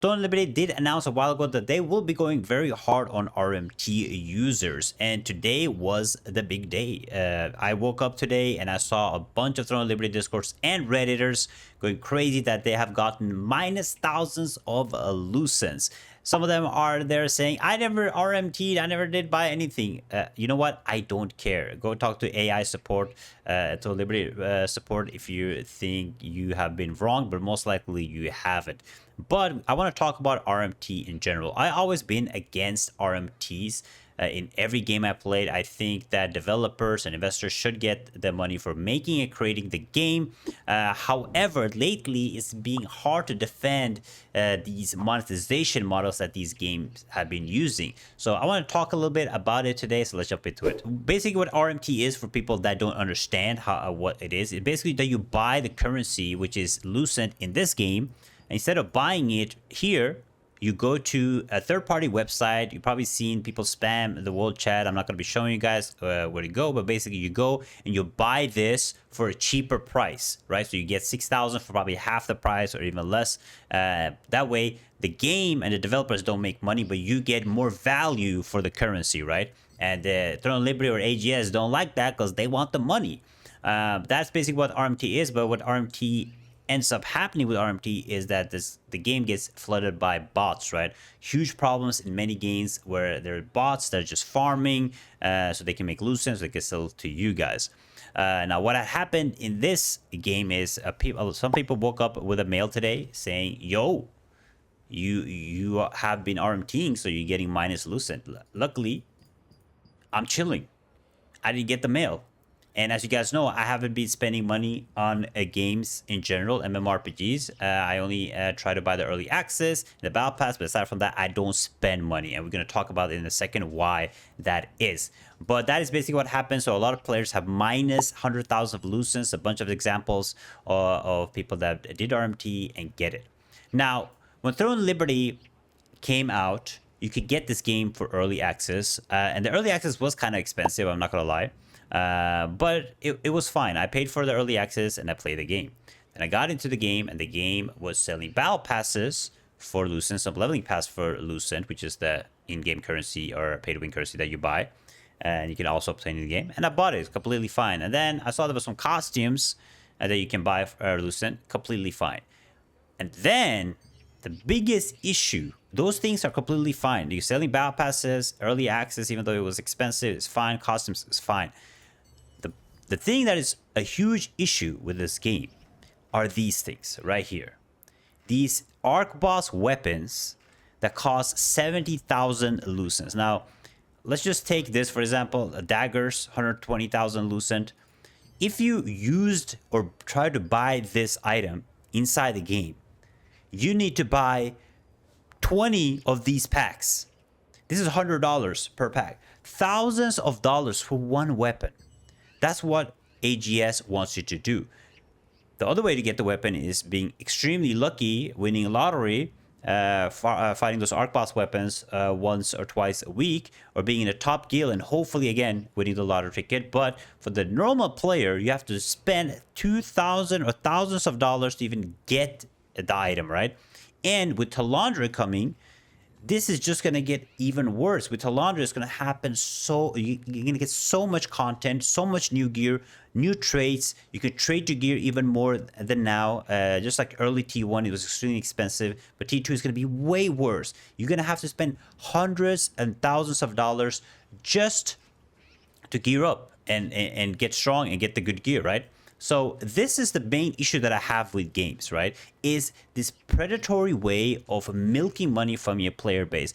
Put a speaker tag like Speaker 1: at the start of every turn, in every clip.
Speaker 1: Throne Liberty did announce a while ago that they will be going very hard on RMT users, and today was the big day. I woke up today and I saw a bunch of Throne Liberty discourse and redditors going crazy that they have gotten minus thousands of Lucents. Some of them are there saying, I never RMT'd, I never did buy anything. You know what? I don't care. Go talk to AI support, to Liberty support if you think you have been wrong, but most likely you haven't. But I want to talk about RMT in general. I always been against RMTs. In every game I played, I think that developers and investors should get the money for making and creating the game. However, lately it's being hard to defend these monetization models that these games have been using. So I want to talk a little bit about it today, so let's jump into it. Basically what RMT is, for people that don't understand what it is, it's basically that you buy the currency, which is Lucent in this game. Instead of buying it here, you go to a third-party website. You've probably seen people spam the world chat. I'm not going to be showing you guys where to go, but basically you go and you buy this for a cheaper price, right? So you get 6,000 for probably half the price or even less. That way, the game and the developers don't make money, but you get more value for the currency, right? And Throne Liberty or AGS don't like that because they want the money. That's basically what RMT is, but what RMT ends up happening with RMT is that the game gets flooded by bots, right? Huge problems in many games where there are bots that are just farming so they can make Lucent, so they can sell to you guys. Now, what had happened in this game is some people woke up with a mail today saying, yo, you have been RMTing, so you're getting minus Lucent. Luckily, I'm chilling. I didn't get the mail. And as you guys know, I haven't been spending money on games in general, mmorpgs. I only try to buy the early access, the battle pass, but aside from that, I don't spend money. And we're going to talk about it in a second why that is. But that is basically what happens. So a lot of players have minus 100,000 of Lucents, a bunch of examples of people that did RMT and get it. Now, when Throne Liberty came out, you could get this game for early access. And the early access was kind of expensive, I'm not going to lie. But it was fine. I paid for the early access and I played the game. And I got into the game, and the game was selling battle passes for Lucent, some leveling pass for Lucent, which is the in-game currency or pay-to-win currency that you buy. And you can also obtain in the game. And I bought it. It's completely fine. And then I saw there were some costumes that you can buy for Lucent. Completely fine. And then the biggest issue, those things are completely fine. You're selling battle passes, early access, even though it was expensive, it's fine. Costumes is fine. The thing that is a huge issue with this game are these things right here. These arc boss weapons that cost 70,000 Lucents. Now, let's just take this, for example, daggers, 120,000 Lucent. If you used or tried to buy this item inside the game, you need to buy 20 of these packs. This is $100 per pack. Thousands of dollars for one weapon. That's what AGS wants you to do. The other way to get the weapon is being extremely lucky, winning a lottery, fighting those arc boss weapons once or twice a week, or being in a top guild and hopefully again winning the lottery ticket. But for the normal player, you have to spend 2,000 or thousands of dollars to even get the item, right? And with Talandra coming, this is just going to get even worse. With Talandra, it's going to happen you're going to get so much content, so much new gear, new traits. You can trade your gear even more than now. Just like early T1, it was extremely expensive, but T2 is going to be way worse. You're going to have to spend hundreds and thousands of dollars just to gear up and get strong and get the good gear, right? So this is the main issue that I have with games, right? Is this predatory way of milking money from your player base.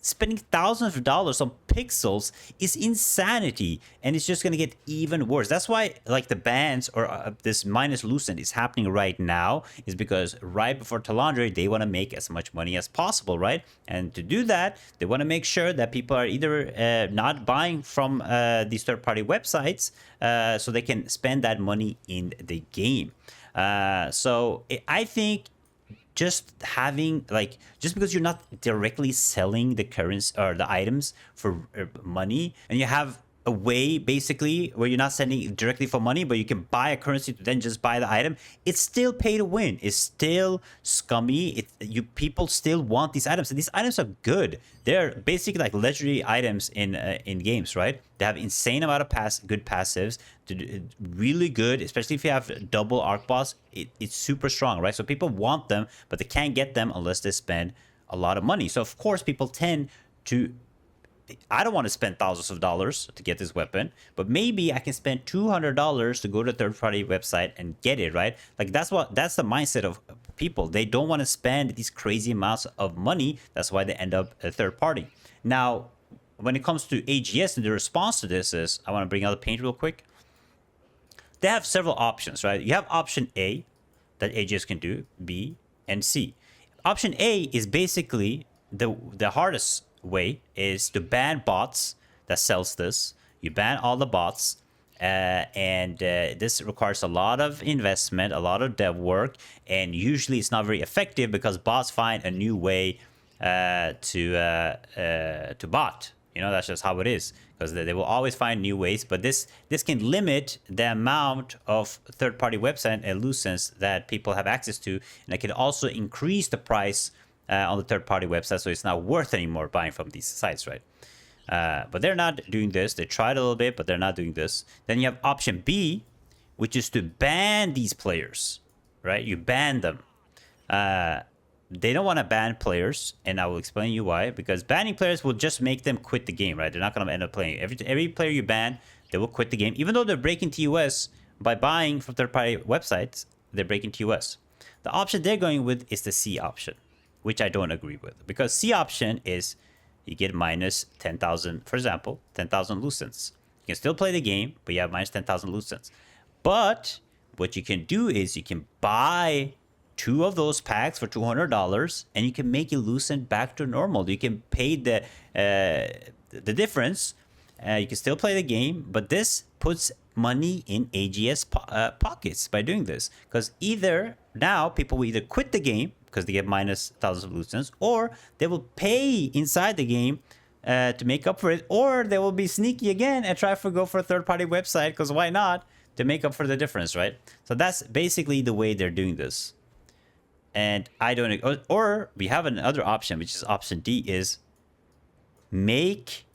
Speaker 1: Spending thousands of dollars on pixels is insanity, and it's just going to get even worse. That's why, like, the bans or this minus Lucent is happening right now, is because right before Talandra, they want to make as much money as possible, right? And to do that, they want to make sure that people are either not buying from these third-party websites so they can spend that money in the game. So I think just having, like, just because you're not directly selling the currency or the items for money, and you have a way basically where you're not sending directly for money, but you can buy a currency to then just buy the item. It's still pay to win. It's still scummy. People still want these items, and these items are good. They're basically like legendary items in games, right? They have insane amount of good passives, really good, especially if you have double arc boss. It's super strong, right? So people want them, but they can't get them unless they spend a lot of money. So of course people tend to, I don't want to spend thousands of dollars to get this weapon, but maybe I can spend $200 to go to a third-party website and get it, right? Like that's the mindset of people. They don't want to spend these crazy amounts of money. That's why they end up a third party. Now, when it comes to AGS, and the response to this is, I want to bring out the paint real quick. They have several options, right? You have option A that AGS can do, B, and C. Option A is basically the hardest way, is to ban bots that sells this. You ban all the bots, and this requires a lot of investment, a lot of dev work, and usually it's not very effective because bots find a new way to bot. You know, that's just how it is, because they will always find new ways. But this can limit the amount of third-party website and Lucents that people have access to, and it can also increase the price on the third-party website, so it's not worth anymore buying from these sites, right? But they're not doing this. They tried a little bit, but they're not doing this. Then you have option B, which is to ban these players, right? You ban them. They don't want to ban players, and I will explain you why. Because banning players will just make them quit the game, right? They're not going to end up playing. Every player you ban, they will quit the game, even though they're breaking TOS by buying from third-party websites. They're breaking TOS. The option they're going with is the C option, which I don't agree with, because C option is you get minus 10,000, for example, 10,000 Lucents. You can still play the game, but you have minus 10,000 Lucents. But what you can do is you can buy 2 of those packs for $200, and you can make your Lucent back to normal. You can pay the difference. You can still play the game, but this puts money in AGS pockets by doing this, because either now people will either quit the game because they get minus thousands of Lucents, or they will pay inside the game to make up for it, or they will be sneaky again and try to go for a third-party website, because why not, to make up for the difference, right? So that's basically the way they're doing this. And I don't, or we have another option, which is option D, is make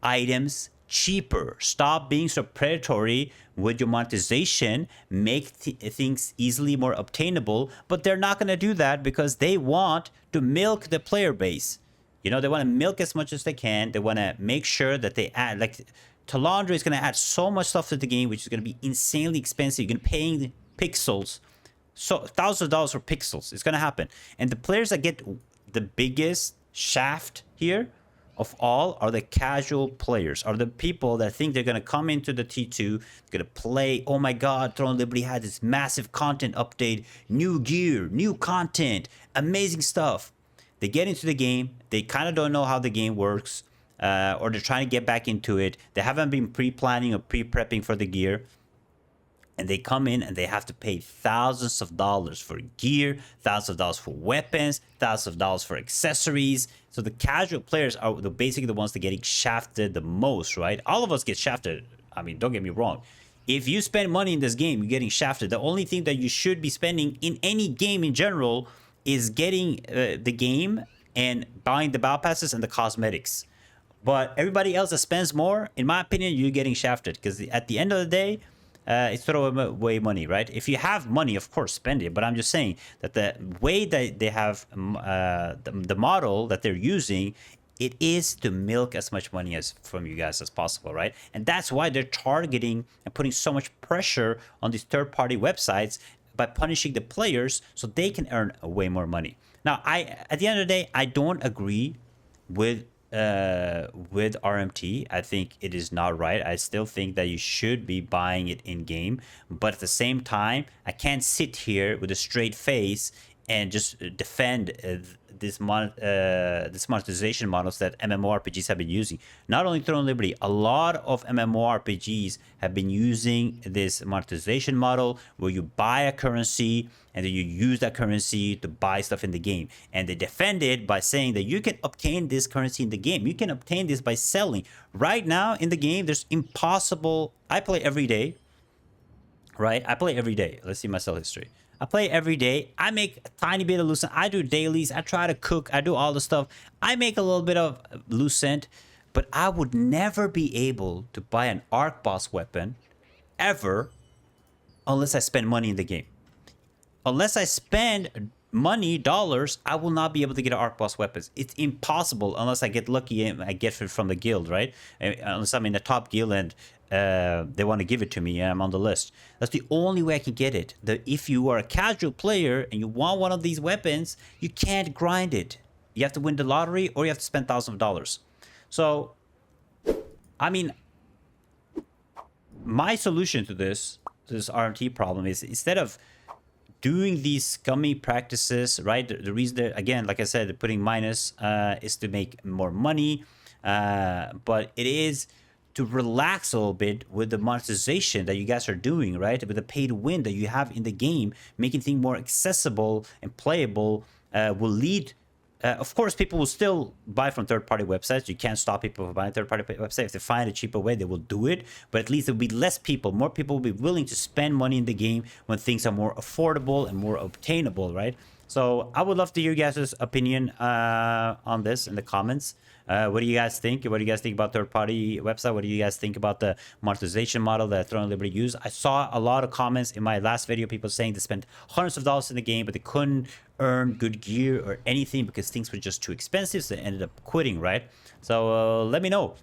Speaker 1: items cheaper. Stop being so predatory with your monetization. Make things easily more obtainable. But they're not going to do that because they want to milk the player base. You know, they want to milk as much as they can. They want to make sure that they add, like, Talandra is going to add so much stuff to the game, which is going to be insanely expensive. You're going to pay pixels, so thousands of dollars for pixels. It's going to happen. And the players that get the biggest shaft here of all are the casual players, are the people that think they're going to come into the T2, going to play, oh my god, Throne Liberty had this massive content update, new gear, new content, amazing stuff. They get into the game, they kind of don't know how the game works, or they're trying to get back into it. They haven't been pre-planning or pre-prepping for the gear. And they come in and they have to pay thousands of dollars for gear, thousands of dollars for weapons, thousands of dollars for accessories. So the casual players are basically the ones that are getting shafted the most, right? All of us get shafted. I mean, don't get me wrong. If you spend money in this game, you're getting shafted. The only thing that you should be spending in any game in general is getting the game and buying the battle passes and the cosmetics. But everybody else that spends more, in my opinion, you're getting shafted, because at the end of the day, it's throw away money, right? If you have money, of course, spend it. But I'm just saying that the way that they have the model that they're using, it is to milk as much money as from you guys as possible, right? And that's why they're targeting and putting so much pressure on these third-party websites by punishing the players so they can earn way more money. Now, at the end of the day, I don't agree with RMT. I think it is not right. I still think that you should be buying it in game, but at the same time, I can't sit here with a straight face and just defend this monetization models that MMORPGs have been using. Not only Throne of Liberty, a lot of MMORPGs have been using this monetization model where you buy a currency and then you use that currency to buy stuff in the game. And they defend it by saying that you can obtain this currency in the game. You can obtain this by selling. Right now in the game, there's impossible. I play every day, right? I play every day. Let's see my sell history. I play every day. I make a tiny bit of Lucent. I do dailies. I try to cook. I do all the stuff. I make a little bit of Lucent, but I would never be able to buy an arc boss weapon ever unless I spend money in the game. Unless I spend money, dollars, I will not be able to get arc boss weapons. It's impossible unless I get lucky and I get it from the guild, right? Unless I'm in the top guild and they want to give it to me and I'm on the list. That's the only way I can get it. If you are a casual player and you want one of these weapons, you can't grind it. You have to win the lottery or you have to spend thousands of dollars. So, I mean, my solution to this RMT problem is instead of doing these scummy practices, right? The reason that, again, like I said, putting minus is to make more money, but it is to relax a little bit with the monetization that you guys are doing, right? With the pay to win that you have in the game, making things more accessible and playable will lead. Of course, people will still buy from third-party websites. You can't stop people from buying third-party websites. If they find a cheaper way, they will do it. But at least there will be less people. More people will be willing to spend money in the game when things are more affordable and more obtainable, right? So I would love to hear you guys' opinion on this in the comments. What do you guys think? What do you guys think about third-party website? What do you guys think about the monetization model that Throne of Liberty used? I saw a lot of comments in my last video, people saying they spent hundreds of dollars in the game, but they couldn't earn good gear or anything because things were just too expensive, so they ended up quitting, right? So let me know.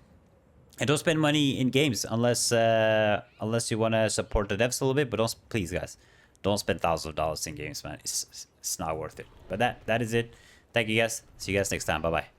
Speaker 1: And don't spend money in games unless you want to support the devs a little bit, but please guys, don't spend thousands of dollars in games, man. It's not worth it. But that is it. Thank you guys. See you guys next time. Bye bye.